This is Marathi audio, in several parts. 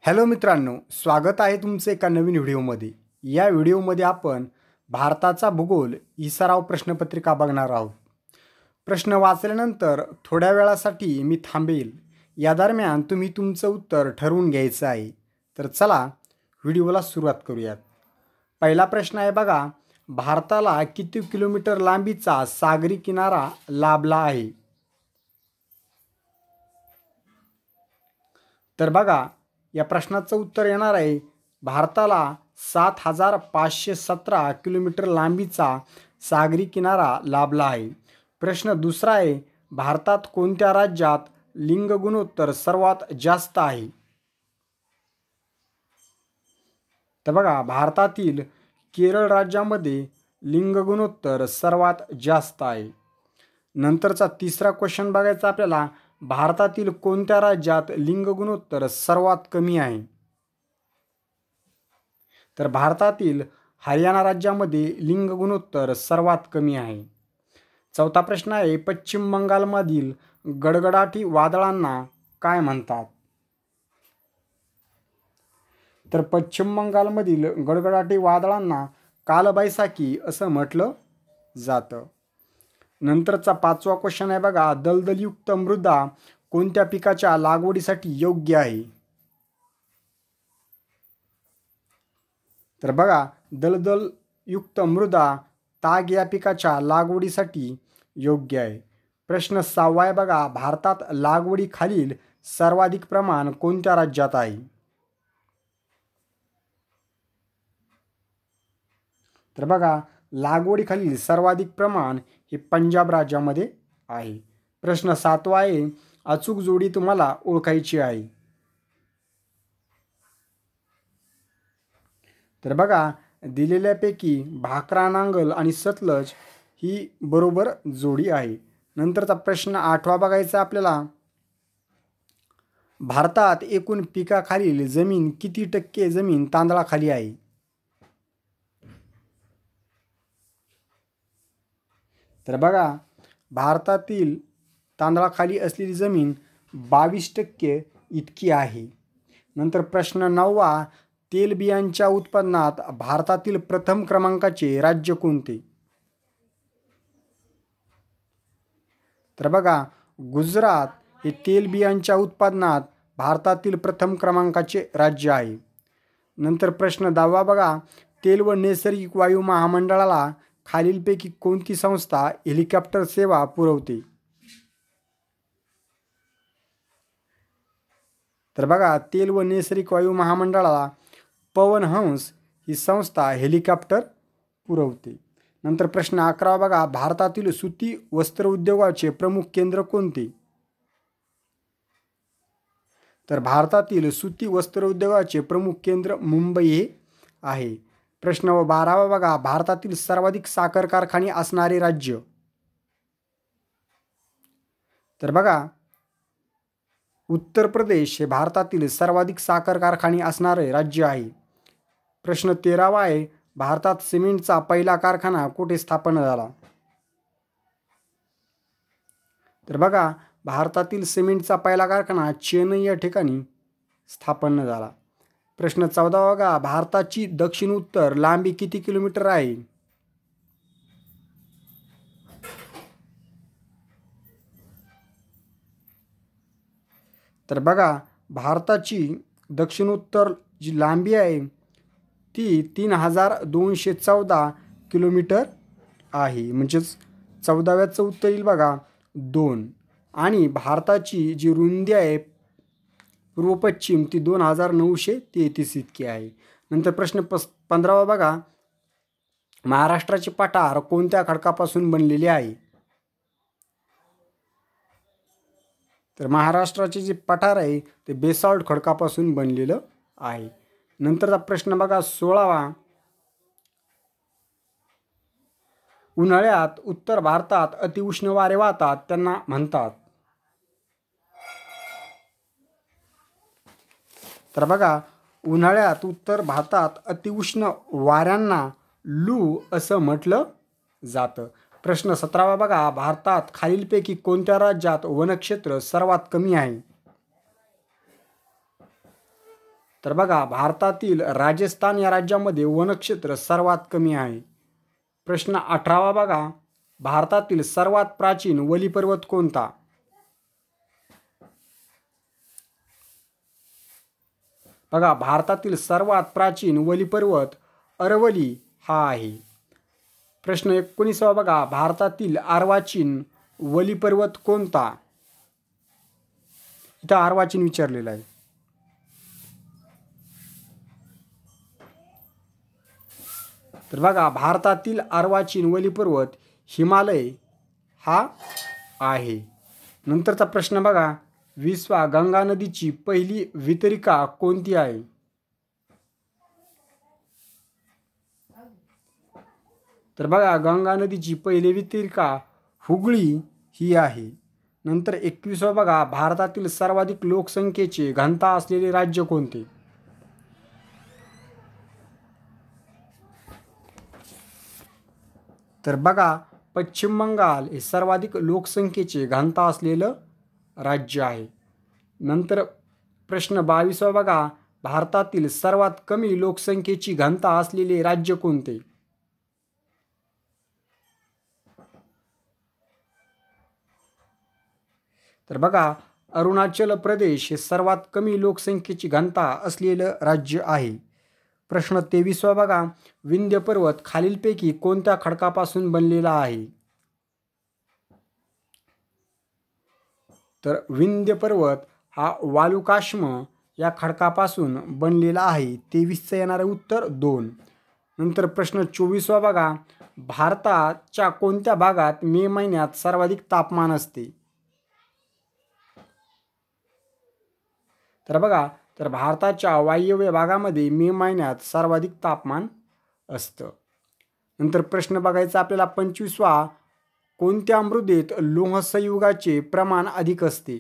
हॅलो मित्रांनो, स्वागत आहे तुमचे एका नवीन व्हिडिओमध्ये। या व्हिडिओमध्ये आपण भारताचा भूगोल ही सराव प्रश्नपत्रिका बघणार आहोत। प्रश्न वाचल्यानंतर थोड्या वेळासाठी मी थांबेल। या दरम्यान तुम्ही तुमचं उत्तर ठरवून घ्यायचं आहे। तर चला व्हिडिओला सुरुवात करूयात। पहिला प्रश्न आहे बघा, भारताला किती किलोमीटर लांबीचा सागरी किनारा लाभला आहे? तर बघा, या प्रश्नाचं उत्तर येणार आहे भारताला 7,517 किलोमीटर लांबीचा सागरी किनारा लाभला आहे। प्रश्न दुसरा आहे, भारतात कोणत्या राज्यात लिंग गुणोत्तर सर्वात जास्त आहे? तर बघा, भारतातील केरळ राज्यामध्ये लिंग गुणोत्तर सर्वात जास्त आहे। नंतरचा तिसरा क्वेश्चन बघायचा आपल्याला, भारतातील कोणत्या राज्यात लिंग गुणोत्तर सर्वात कमी आहे? तर भारतातील हरियाणा राज्यामध्ये लिंग गुणोत्तर सर्वात कमी आहे। चौथा प्रश्न आहे, पश्चिम बंगालमधील गडगडाटी वादळांना काय म्हणतात? तर पश्चिम बंगालमधील गडगडाटी वादळांना कालबैसाखी असं म्हटलं जातं। नंतरचा पाचवा क्वेश्चन आहे बघा, दलदलयुक्त मृदा कोणत्या पिकाच्या लागवडीसाठी योग्य आहे? तर बघा, दलदलयुक्त मृदा ताग या पिकाच्या लागवडीसाठी योग्य आहे। प्रश्न सहावा आहे बघा, भारतात लागवडीखालील सर्वाधिक प्रमाण कोणत्या राज्यात आहे? तर बघा, लागवडीखालील सर्वाधिक प्रमाण हे पंजाब राज्यामध्ये आहे। प्रश्न सातवा आहे, अचूक जोडी तुम्हाला ओळखायची आहे। तर बघा, दिलेल्यापैकी भाकरा नांगल आणि सतलज ही बरोबर जोडी आहे। नंतरचा प्रश्न आठवा बघायचा आपल्याला, भारतात एकूण पिकाखालील जमीन किती टक्के जमीन तांदळाखाली आहे? तर बघा, भारतातील तांदळाखाली असलेली जमीन 22% इतकी आहे। नंतर प्रश्न नववा, तेलबियांच्या उत्पादनात भारतातील प्रथम क्रमांकाचे राज्य कोणते? तर बघा, गुजरात हे तेलबियांच्या उत्पादनात भारतातील प्रथम क्रमांकाचे राज्य आहे। नंतर प्रश्न 10वा बघा, तेल व नैसर्गिक वायू महामंडळाला खालीलपैकी कोणती संस्था हेलिकॉप्टर सेवा पुरवते? तर बघा, तेल व नैसर्गिक वायू महामंडळाला पवनहंस ही संस्था हेलिकॉप्टर पुरवते। नंतर प्रश्न 11वा बघा, भारतातील सुती वस्त्र उद्योगाचे प्रमुख केंद्र कोणते? तर भारतातील सुती वस्त्र उद्योगाचे प्रमुख केंद्र मुंबई हे आहे। प्रश्न 12वा बघा, भारतातील सर्वाधिक साखर कारखाने असणारे राज्य? तर बघा, उत्तर प्रदेश हे भारतातील सर्वाधिक साखर कारखाने असणारे राज्य आहे। प्रश्न 13वा आहे, भारतात सिमेंटचा पहिला कारखाना कुठे स्थापन झाला? तर बघा, भारतातील सिमेंटचा पहिला कारखाना चेन्नई या ठिकाणी स्थापन झाला। प्रश्न 14वा बघा, भारताची दक्षिण उत्तर लांबी किती किलोमीटर आहे? तर बघा, भारताची दक्षिणोत्तर जी लांबी आहे ती 3,214 किलोमीटर आहे। म्हणजेच 14व्याचं उत्तर येईल बघा 2। आणि भारताची जी रुंदी आहे पूर्व पश्चिम ती 2,933 इतकी आहे। नंतर प्रश्न 15वा बघा, महाराष्ट्राचे पठार कोणत्या खडकापासून बनलेले आहे? तर महाराष्ट्राचे जे पठार आहे ते बेसाल्ट खडकापासून बनलेलं आहे। नंतरचा प्रश्न बघा 16वा, उन्हाळ्यात उत्तर भारतात अतिउष्ण वारे वाहतात त्यांना म्हणतात? तर बघा, उन्हाळ्यात उत्तर भारतात अतिउष्ण वाऱ्यांना लू असं म्हटलं जातं। प्रश्न 17वा बघा, भारतात खालीलपैकी कोणत्या राज्यात वनक्षेत्र सर्वात कमी आहे? तर बघा, भारतातील राजस्थान या राज्यामध्ये वनक्षेत्र सर्वात कमी आहे. प्रश्न 18 बघा, भारतातील सर्वात प्राचीन वली पर्वत कोणता? बघा, भारतातील सर्वात प्राचीन वली पर्वत अरवली हा आहे. प्रश्न 19 बघा, भारतातील अर्वाचीन वली पर्वत कोणता? इथं अर्वाचीन विचारलेला आहे. तर बघा, भारतातील अर्वाचीन वली पर्वत हिमालय हा आहे. नंतरचा प्रश्न बघा, 20वा, गंगा नदीची पहिली वितरिका कोणती आहे? तर बघा, गंगा नदीची पहिली वितरिका हुगळी ही आहे. नंतर 21वा बघा, भारतातील सर्वाधिक लोकसंख्येचे घनता असलेले राज्य कोणते? तर बघा, पश्चिम बंगाल हे सर्वाधिक लोकसंख्येचे घनता असलेलं राज्य आहे. नंतर प्रश्न 22 बघा, भारतातील सर्वात कमी लोकसंख्येची घनता असलेले राज्य कोणते? तर बघा, अरुणाचल प्रदेश हे सर्वात कमी लोकसंख्येची घनता असलेलं राज्य आहे. प्रश्न 23 बघा, विंध्य पर्वत खालीलपैकी कोणत्या खडकापासून बनलेला आहे? तर विंध्य पर्वत हा वालुकाश्म या खडकापासून बनलेला आहे. 23चं येणारं उत्तर 2. नंतर प्रश्न 24 बघा, भारताच्या कोणत्या भागात मे महिन्यात सर्वाधिक तापमान असते? तर बघा, तर भारताच्या वायव्य भागामध्ये मे महिन्यात सर्वाधिक तापमान असतं. नंतर प्रश्न बघायचा आपल्याला 25वा, कोणत्या मृदेत लोहसंयुगाचे प्रमाण अधिक असते?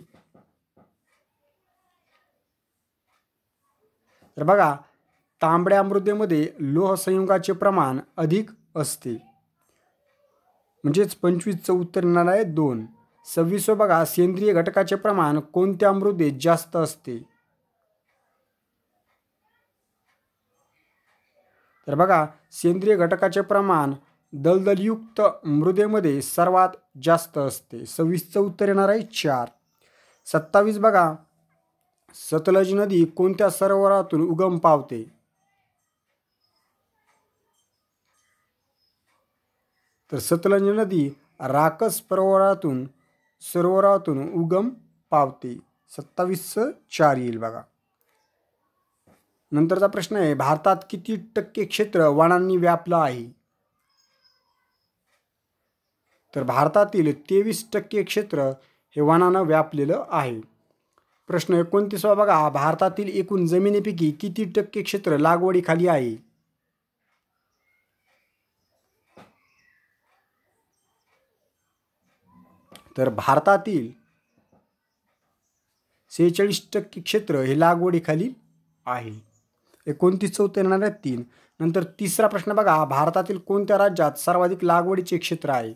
तर बघा, तांबड्या मृदेमध्ये लोहसंयुगाचे प्रमाण अधिक असते. म्हणजेच 25चं उत्तर येणार आहे 2. 26 बघा, सेंद्रिय घटकाचे प्रमाण कोणत्या मृदेत जास्त असते? तर बघा, सेंद्रिय घटकाचे प्रमाण दलदलयुक्त मृदेमध्ये सर्वात जास्त असते. 26चं उत्तर येणार आहे 4. 27 बघा, सतलज नदी कोणत्या सरोवरातून उगम पावते? तर सतलज नदी राकस सरोवरातून उगम पावते. 27चं 4 येईल बघा. नंतरचा प्रश्न आहे, भारतात किती टक्के क्षेत्र वनांनी व्यापलं आहे? तर भारतातील 23% क्षेत्र हे वनानं व्यापलेलं आहे. प्रश्न 29 बघा, भारतातील एकूण जमिनीपैकी किती टक्के क्षेत्र लागवडीखाली आहे? तर भारतातील 46% क्षेत्र हे लागवडीखाली आहे. 29चं उत्तर येणार आहे 3. नंतर तिसरा प्रश्न बघा, भारतातील कोणत्या राज्यात सर्वाधिक लागवडीचे क्षेत्र आहे?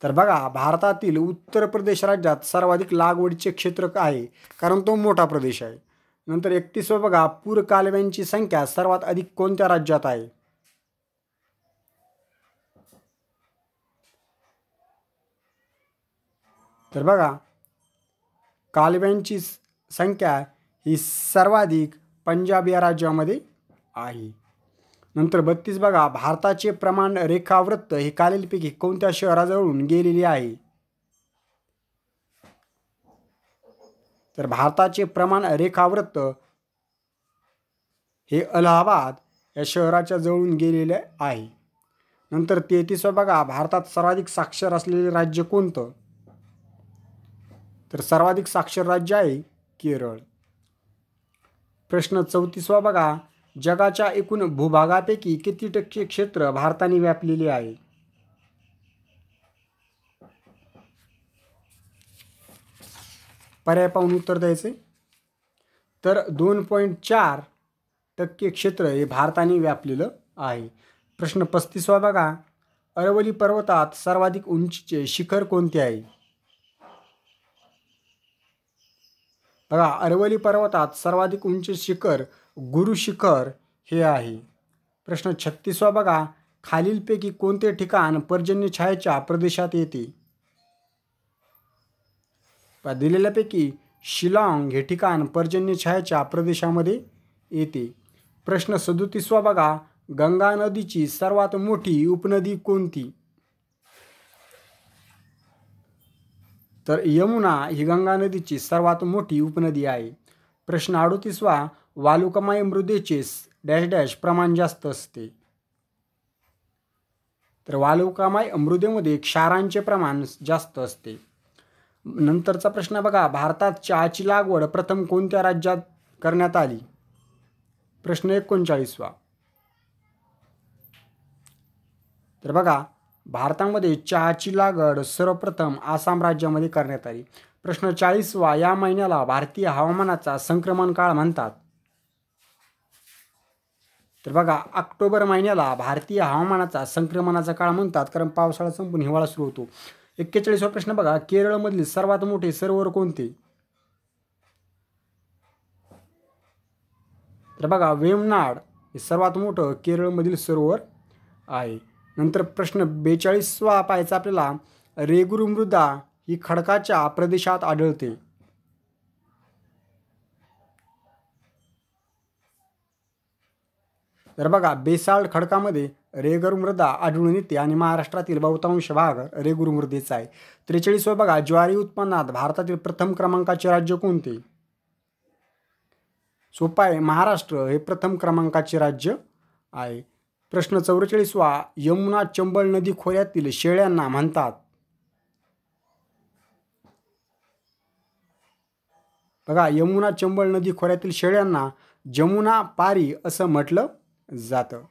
तर बघा, भारतातील उत्तर प्रदेश राज्यात सर्वाधिक लागवडीचे क्षेत्र आहे, कारण तो मोठा प्रदेश आहे. नंतर 31 बघा, पूर कालव्यांची संख्या सर्वात अधिक कोणत्या राज्यात आहे? तर बघा, कालव्यांची संख्या ही सर्वाधिक पंजाब या राज्यामध्ये आहे. नंतर 32 बघा, भारताचे प्रमाण रेखावृत्त हे खालीलपैकी कोणत्या शहराजवळून गेलेले आहे? तर भारताचे प्रमाण रेखावृत्त हे अलाहाबाद या शहराच्या जवळून गेलेले आहे. नंतर 33 बघा, भारतात सर्वाधिक साक्षर असलेले राज्य कोणतं? तर सर्वाधिक साक्षर राज्य आहे केरळ. प्रश्न 34 बघा, जगाच्या एकूण भूभागापैकी किती टक्के क्षेत्र भारताने व्यापलेले आहे? पर्याय पाहून उत्तर द्यायचे. तर 2.4% क्षेत्र हे भारताने व्यापलेलं आहे. प्रश्न 35 बघा, अरवली पर्वतात सर्वाधिक उंचीचे शिखर कोणते आहे? बघा, अरवली पर्वतात सर्वाधिक उंच शिखर गुरु शिखर हे आहे. प्रश्न 36वा बघा, खालीलपैकी कोणते ठिकाण पर्जन्य छायेच्या प्रदेशात येते? दिलेल्यापैकी शिलाँग हे ठिकाण पर्जन्य छायेच्या प्रदेशामध्ये येते. प्रश्न 37वा बघा, गंगा नदीची सर्वात मोठी उपनदी कोणती? तर यमुना ही गंगा नदीची सर्वात मोठी उपनदी आहे. प्रश्न 38वा, वालुकामय मृदेचे डॅश डॅश प्रमाण जास्त असते? तर वालुकामय मृदेमध्ये क्षारांचे प्रमाण जास्त असते. नंतरचा प्रश्न बघा, भारतात चहाची लागवड प्रथम कोणत्या राज्यात करण्यात आली? प्रश्न 39वा. तर बघा, भारतामध्ये चहाची लागवड सर्वप्रथम आसाम राज्यामध्ये करण्यात आली. प्रश्न 40वा, या महिन्याला भारतीय हवामानाचा संक्रमण काळ म्हणतात? तर बघा, ऑक्टोबर महिन्याला भारतीय हवामानाचा संक्रमणाचा काळ म्हणतात, कारण पावसाळा संपून हिवाळा सुरू होतो. 41वा प्रश्न बघा, केरळमधील सर्वात मोठे सरोवर कोणते? तर बघा, वेमनाड हे सर्वात मोठं केरळमधील सरोवर आहे. नंतर प्रश्न 42वा पाहायचा आपल्याला, रेगुरू मृदा ही खडकाच्या प्रदेशात आढळते? तर बघा, बेसाल्ट खडकामध्ये रेगुरू मृदा आढळून येते आणि महाराष्ट्रातील बहुतांश भाग रेगुरू मृदेचा आहे. 43वा बघा, ज्वारी उत्पन्नात भारतातील प्रथम क्रमांकाचे राज्य कोणते? सोपा आहे, महाराष्ट्र हे प्रथम क्रमांकाचे राज्य आहे. प्रश्न 44वा, यमुना चंबळ नदी खोऱ्यातील शेळ्यांना म्हणतात? बघा, यमुना चंबळ नदी खोऱ्यातील शेळ्यांना जमुना पारी असं म्हटलं जातं.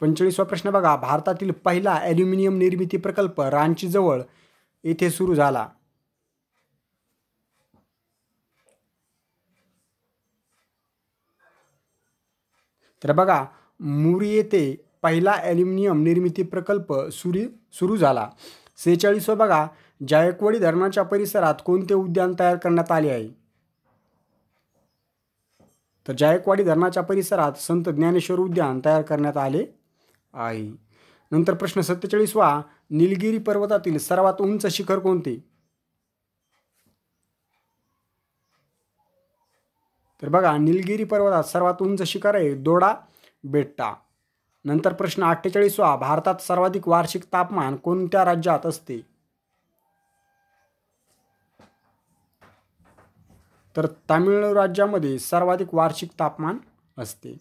45वा प्रश्न बघा, भारतातील पहिला ॲल्युमिनियम निर्मिती प्रकल्प रांचीजवळ येथे सुरू झाला? तर बघा, मुरी येथे पहिला ॲल्युमिनियम निर्मिती प्रकल्प सुरू झाला. 46वा बघा, जायकवाडी धरणाच्या परिसरात कोणते उद्यान तयार करण्यात आले आहे? तर जायकवाडी धरणाच्या परिसरात संत ज्ञानेश्वर उद्यान तयार करण्यात आले आहे. नंतर प्रश्न 47वा, निलगिरी पर्वतातील सर्वात उंच शिखर कोणते? तर बघा, निलगिरी पर्वतात सर्वात उंच शिखर आहे दोडा बेट्टा. नंतर प्रश्न 48वा, भारतात सर्वाधिक वार्षिक तापमान कोणत्या राज्यात असते? तर तामिळनाडू राज्यामध्ये सर्वाधिक वार्षिक तापमान असते.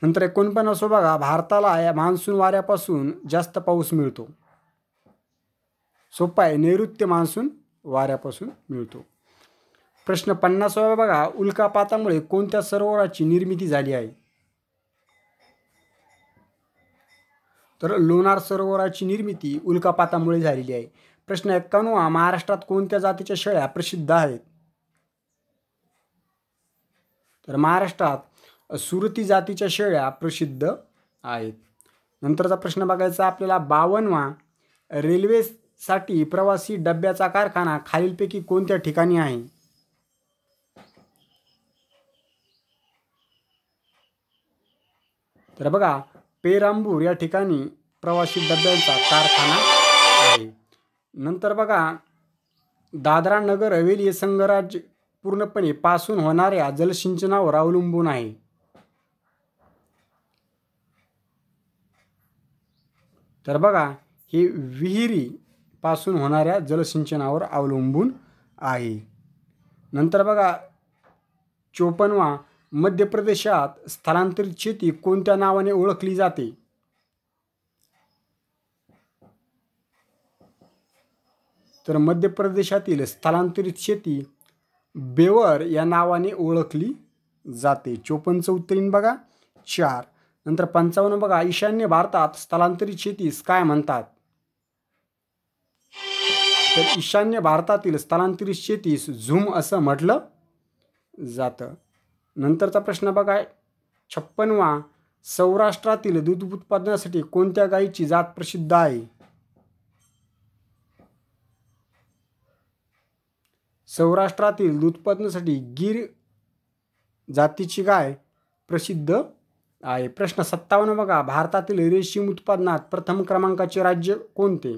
नंतर 49वा बघा, भारताला या मान्सून वाऱ्यापासून जास्त पाऊस मिळतो? सोपा आहे, नैऋत्य मान्सून वाऱ्यापासून मिळतो. प्रश्न 50वा बघा, उल्कापातामुळे कोणत्या सरोवराची निर्मिती झाली आहे? तर लोणार सरोवराची निर्मिती उल्कापातामुळे झालेली आहे. प्रश्न 51वा, महाराष्ट्रात कोणत्या जातीच्या शेळ्या प्रसिद्ध आहेत? तर महाराष्ट्रात सुरती जातीच्या शेळ्या प्रसिद्ध आहेत. नंतरचा प्रश्न बघायचा आपल्याला 52वा, रेल्वेसाठी प्रवासी डब्याचा कारखाना खालीलपैकी कोणत्या ठिकाणी आहे? तर बघा, पेरांबूर या ठिकाणी प्रवासी डब्यांचा कारखाना आहे. नंतर बघा, दादरा नगर हवेली हे संघराज्य पूर्णपणे पासून होणाऱ्या जलसिंचनावर अवलंबून आहे? तर बघा, हे विहिरी पासून होणाऱ्या जलसिंचनावर अवलंबून आहे. नंतर बघा, 54वा, मध्य प्रदेशात स्थलांतरित शेती कोणत्या नावाने ओळखली जाते? तर मध्य प्रदेशातील स्थलांतरित शेती बेवर या नावाने ओळखली जाते. 54चं उत्तर येईल बघा 4. नंतर 55 बघा, ईशान्य भारतात स्थलांतरित शेतीस काय म्हणतात? तर ईशान्य भारतातील स्थलांतरित शेतीस झूम असं म्हटलं जातं. नंतरचा प्रश्न बघा 56वा, सौराष्ट्रातील दूध उत्पादनासाठी कोणत्या गायीची जात प्रसिद्ध आहे? सौराष्ट्रातील दूध उत्पादनासाठी गीर जातीची गाय प्रसिद्ध आहे. प्रश्न 57 बघा, भारतातील रेशीम उत्पादनात प्रथम क्रमांकाचे राज्य कोणते?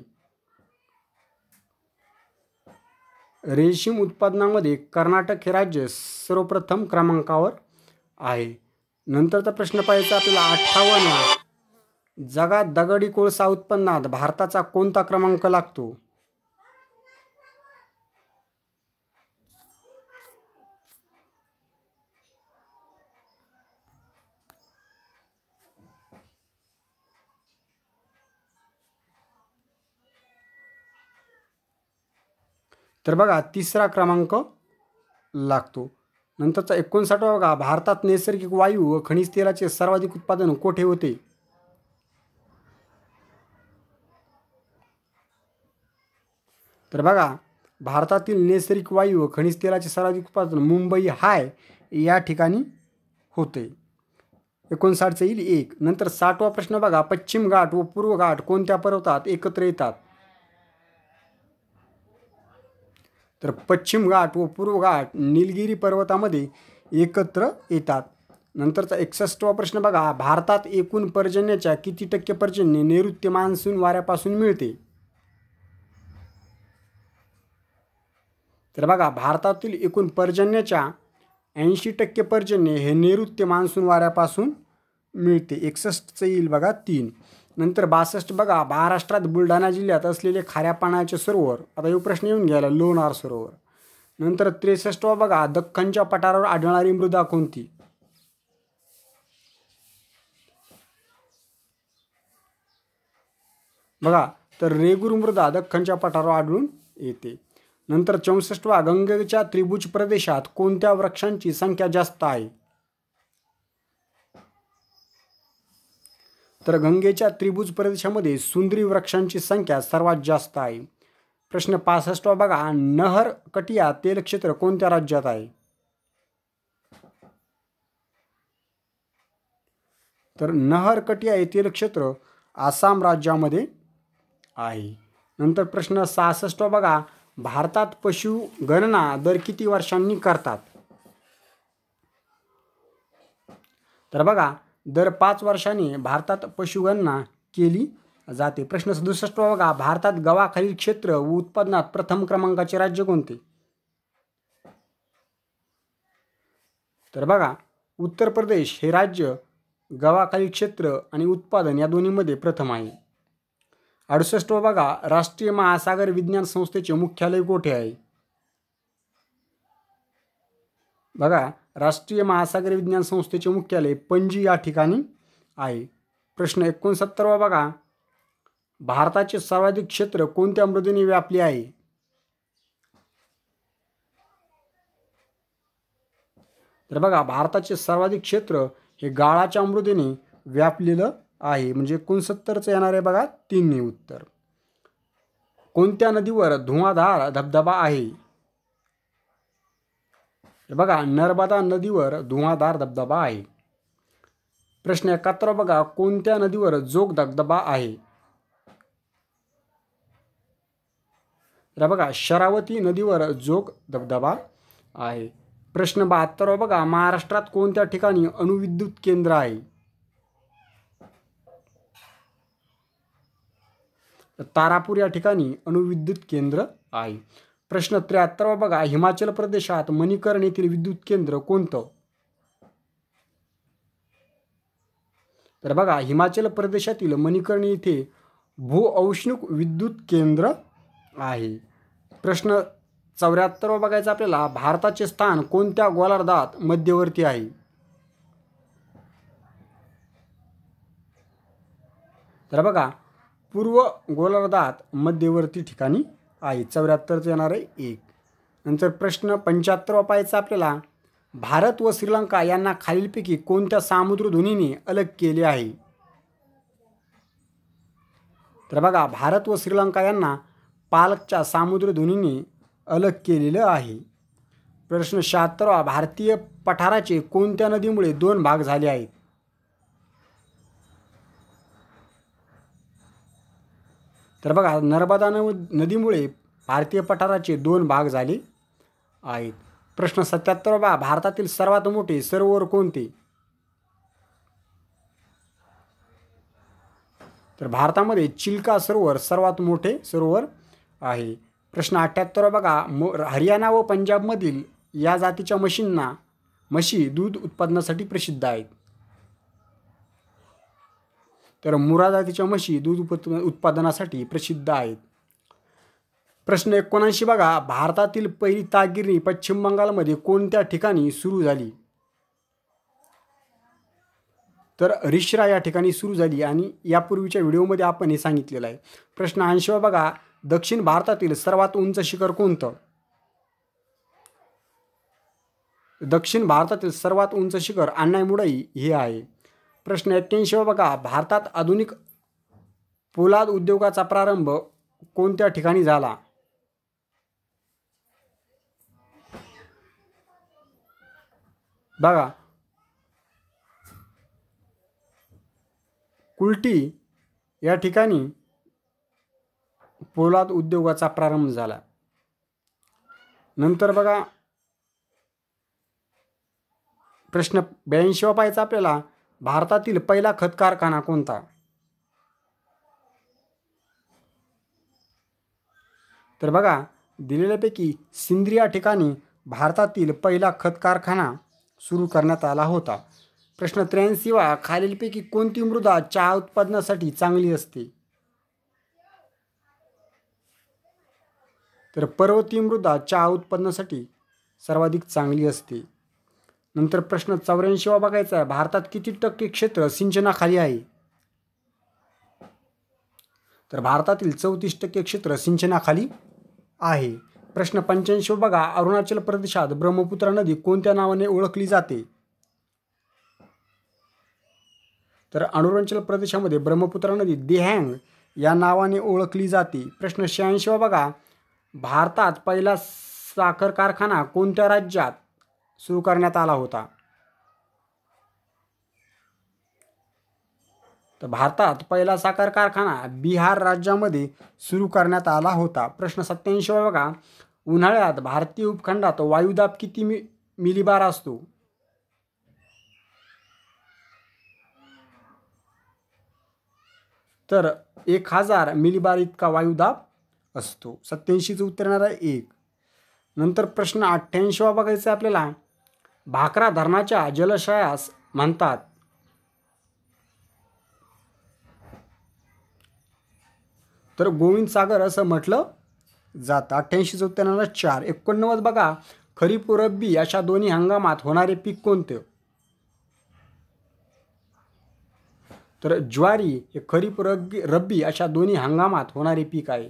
रेशीम उत्पादनामध्ये कर्नाटक हे राज्य सर्वप्रथम क्रमांकावर आहे. नंतरचा प्रश्न पाहायचा आपल्याला 58, जगात दगडी कोळसा उत्पन्नात भारताचा कोणता क्रमांक लागतो? तर बघा 3रा क्रमांक लागतो. नंतरचा 59 बघा, भारतात नैसर्गिक वायू व खनिज तेलाचे सर्वाधिक उत्पादन कोठे होते? तर बघा, भारतातील नैसर्गिक वायू व खनिज तेलाचे सर्वाधिक उत्पादन मुंबई हाय या ठिकाणी होते. 59चं येईल 1. नंतर 60वा प्रश्न बघा, पश्चिम घाट व पूर्व घाट कोणत्या पर्वतात एकत्र येतात? तर पश्चिम घाट व पूर्व घाट निलगिरी पर्वतामध्ये एकत्र येतात. नंतरचा 61वा प्रश्न बघा, भारतात एकूण पर्जन्याच्या किती टक्के पर्जन्य नैऋत्य मान्सून वाऱ्यापासून मिळते? तर बघा, भारतातील एकूण पर्जन्याच्या 80% पर्जन्य हे नैऋत्य मान्सून वाऱ्यापासून मिळते. 61चं येईल बघा 3. नंतर 62 बघा, महाराष्ट्रात बुलढाणा जिल्ह्यात असलेले खाऱ्या पाण्याचे सरोवर, आता हे प्रश्न येऊन गेला, लोणार सरोवर. नंतर 63वा बघा, दख्खनच्या पठारावर आढळणारी मृदा कोणती? बघा, तर रेगूर मृदा दख्खनच्या पठारावर आढळून येते. नंतर 64वा, गंगेच्या त्रिभुज प्रदेशात कोणत्या वृक्षांची संख्या जास्त आहे? तर गंगेच्या त्रिभुज प्रदेशामध्ये सुंदरी वृक्षांची संख्या सर्वात जास्त आहे. प्रश्न 65वा बघा, नहर कटिया तेलक्षेत्र कोणत्या राज्यात आहे? तर नहर कटिया हे तेलक्षेत्र आसाम राज्यामध्ये आहे. नंतर प्रश्न 66वा बघा, भारतात पशुगणना दर किती वर्षांनी करतात? तर बघा, दर 5 वर्षांनी भारतात पशुगणना केली जाते. प्रश्न 67वा बघा, भारतात गव्हाखालील क्षेत्र व उत्पादनात प्रथम क्रमांकाचे राज्य कोणते? तर बघा, उत्तर प्रदेश हे राज्य गव्हाखालील क्षेत्र आणि उत्पादन या दोन्हीमध्ये प्रथम आहे. 68वा बघा, राष्ट्रीय महासागर विज्ञान संस्थेचे मुख्यालय कोठे आहे? बघा, राष्ट्रीय महासागर विज्ञान संस्थेचे मुख्यालय पणजी या ठिकाणी आहे. प्रश्न 69वा बघा, भारताचे सर्वाधिक क्षेत्र कोणत्या मृदेने व्यापले आहे? तर बघा, भारताचे सर्वाधिक क्षेत्र हे गाळाच्या मृदेने व्यापलेलं आहे. म्हणजे 69चं येणार आहे बघा 3 उत्तर. कोणत्या नदीवर धुआंधार धबधबा आहे? बघा, नर्मदा नदीवर धुआंधार धबधबा आहे. प्रश्न 71 बघा, कोणत्या नदीवर जोग धबधबा आहे? तर बघा, शरावती नदीवर जोग धबधबा आहे. प्रश्न 72 बघा, महाराष्ट्रात कोणत्या ठिकाणी अणुविद्युत केंद्र आहे? तारापूर या ठिकाणी अणुविद्युत केंद्र आहे. प्रश्न 73 बघा, हिमाचल प्रदेशात मणिकर्ण येथील विद्युत केंद्र कोणतं? तर बघा, हिमाचल प्रदेशातील मणिकर्ण येथे भूऔष्णिक विद्युत केंद्र आहे. प्रश्न 74 बघायचा आपल्याला, भारताचे स्थान कोणत्या गोलार्धात मध्यवर्ती आहे? तर बघा, पूर्व गोलार्धात मध्यवर्ती ठिकाणी आहे. 74चं येणार आहे 1. नंतर प्रश्न 75 पाहायचा आपल्याला, भारत व श्रीलंका यांना खालीलपैकी कोणत्या सामुद्रधुनीने अलग केले आहे? तर बघा, भारत व श्रीलंका यांना पालकच्या सामुद्रधुनीने अलग केलेलं आहे. प्रश्न 76, भारतीय पठाराचे कोणत्या नदीमुळे 2 भाग झाले आहेत? तर बघा, नर्मदा नदीमुळे भारतीय पठाराचे 2 भाग झाले आहेत. प्रश्न 77 बघा, भारतातील सर्वात मोठे सरोवर कोणते? तर भारतामध्ये चिल्का सरोवर सर्वात मोठे सरोवर आहे. प्रश्न 78 बघा, हरियाणा व पंजाबमधील या जातीच्या म्हशी दूध उत्पादनासाठी प्रसिद्ध आहेत. तर मुरा जातीच्या म्हशी दूध उत्पादनासाठी प्रसिद्ध आहेत. प्रश्न 79 बघा, भारतातील पहिली तागगिरणी पश्चिम बंगालमध्ये कोणत्या ठिकाणी सुरू झाली? तर रिश्रा या ठिकाणी सुरू झाली आणि यापूर्वीच्या व्हिडिओमध्ये आपण हे सांगितलेलं आहे. प्रश्न 80 बघा, दक्षिण भारतातील सर्वात उंच शिखर कोणतं? दक्षिण भारतातील सर्वात उंच शिखर अन्नायमुडाई हे आहे. प्रश्न 81 बघा, भारतात आधुनिक पोलाद उद्योगाचा प्रारंभ कोणत्या ठिकाणी झाला? बघा, कुल्टी या ठिकाणी पोलाद उद्योगाचा प्रारंभ झाला. नंतर बघा, प्रश्न 82 पाहायचा आपल्याला, भारतातील पहिला खत कारखाना कोणता? तर बघा, दिलेल्यापैकी सिंद्री या ठिकाणी भारतातील पहिला खत कारखाना सुरू करण्यात आला होता. प्रश्न 83 खालीलपैकी कोणती मृदा चहा उत्पादनासाठी चांगली असते? तर पर्वतीय मृदा चहा उत्पादनासाठी सर्वाधिक चांगली असते. नंतर प्रश्न 84 बघायचा आहे, भारतात किती टक्के क्षेत्र सिंचनाखाली आहे? तर भारतातील 34% क्षेत्र सिंचनाखाली आहे. प्रश्न 85 बघा, अरुणाचल प्रदेशात ब्रह्मपुत्रा नदी कोणत्या नावाने ओळखली जाते? तर अरुणाचल प्रदेशामध्ये ब्रह्मपुत्रा नदी दिहँग या नावाने ओळखली जाते. प्रश्न 86 बघा, भारतात पहिला साखर कारखाना कोणत्या राज्यात सुरू करण्यात आला होता? तर भारतात पहिला साखर कारखाना बिहार राज्यामध्ये सुरू करण्यात आला होता. प्रश्न 87 बघा, उन्हाळ्यात भारतीय उपखंडात वायुदाब किती मिलीबार असतो? तर 1000 मिलीबार इतका वायुदाब असतो. 87चं उत्तर येणार आहे 1. नंतर प्रश्न 88 बघायचा आपल्याला, भाकरा धरणाच्या जलाशयास म्हणतात? तर गोविंद सागर असं म्हटलं जातं. 88चं उत्तर येणार 4. 89 बघा, खरीप व रब्बी अशा दोन्ही हंगामात होणारे पीक कोणते? तर ज्वारी हे खरीप रब्बी अशा दोन्ही हंगामात होणारे पीक आहे.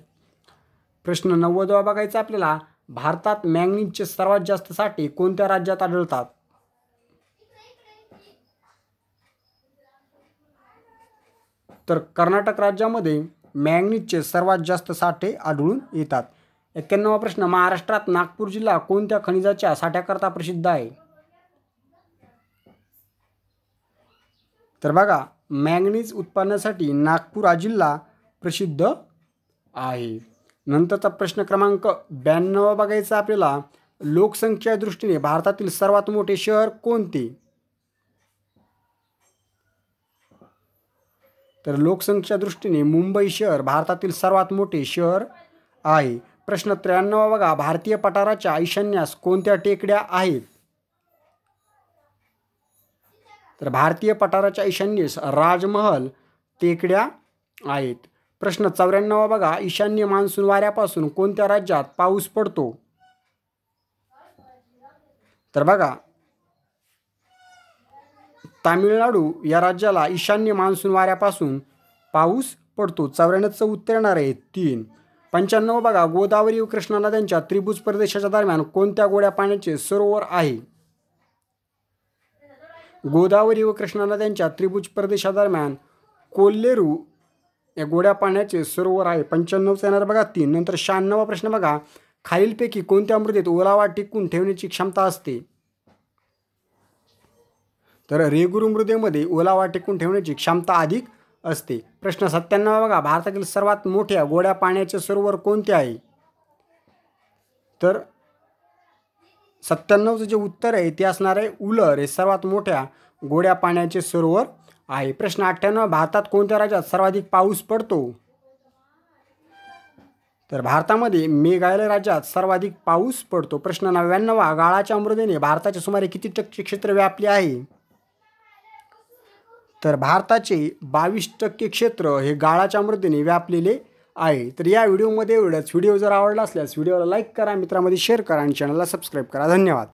प्रश्न 90 बघायचा आपल्याला, भारतात मॅंगनीजचे सर्वात जास्त साठे कोणत्या राज्यात आढळतात? तर कर्नाटक राज्यामध्ये मॅंगनीजचे सर्वात जास्त साठे आढळून येतात. 91 प्रश्न, महाराष्ट्रात नागपूर जिल्हा कोणत्या खनिजाच्या साठ्याकरता प्रसिद्ध आहे? तर बघा, मॅंगनीज उत्पादनासाठी नागपूर हा जिल्हा प्रसिद्ध आहे. नंतरचा प्रश्न क्रमांक 92 बघायचा आपल्याला, लोकसंख्या दृष्टीने भारतातील सर्वात मोठे शहर कोणते? तर लोकसंख्या दृष्टीने मुंबई शहर भारतातील सर्वात मोठे शहर आहे. प्रश्न 93 बघा, भारतीय पठाराच्या ईशान्यास कोणत्या टेकड्या आहेत? तर भारतीय पठाराच्या ईशान्येस राजमहल टेकड्या आहेत. प्रश्न 94 बघा, ईशान्य मान्सून वाऱ्यापासून कोणत्या राज्यात पाऊस पडतो? तर बघा, तामिळनाडू या राज्याला ईशान्य मान्सून वाऱ्यापासून पाऊस पडतो. 94चं उत्तर येणार आहे 3. 95 बघा, गोदावरी व कृष्णा नद्यांच्या त्रिभुज प्रदेशाच्या दरम्यान कोणत्या गोड्या पाण्याचे सरोवर आहे? गोदावरी व कृष्णा नद्यांच्या त्रिभुज प्रदेशादरम्यान कोल्लेरू या गोड्या पाण्याचे सरोवर आहे. 95चं येणार बघा 3. नंतर 96 प्रश्न बघा, खालीलपैकी कोणत्या मृदेत ओलावा टिकून ठेवण्याची क्षमता असते? तर रेगुरू मृदेमध्ये ओलावा टिकून ठेवण्याची क्षमता अधिक असते. प्रश्न 97 बघा, भारतातील सर्वात मोठ्या गोड्या पाण्याचे सरोवर कोणते आहे? तर 97चं जे उत्तर आहे ते असणार आहे उलर हे सर्वात मोठ्या गोड्या पाण्याचे सरोवर आहे. प्रश्न 98, भारतात कोणत्या राज्यात सर्वाधिक पाऊस पडतो? तर भारतामध्ये मेघालय राज्यात सर्वाधिक पाऊस पडतो. प्रश्न 99, गाळाच्या मृदेने भारताचे सुमारे किती टक्के क्षेत्र व्यापले आहे? तर भारताचे 22% क्षेत्र हे गाळाच्या मृदेने व्यापलेले आहे. तर या व्हिडिओमध्ये एवढंच. व्हिडिओ जर आवडला असल्यास व्हिडिओला लाईक करा, मित्रांमध्ये शेअर करा आणि चॅनलला सबस्क्राईब करा. धन्यवाद.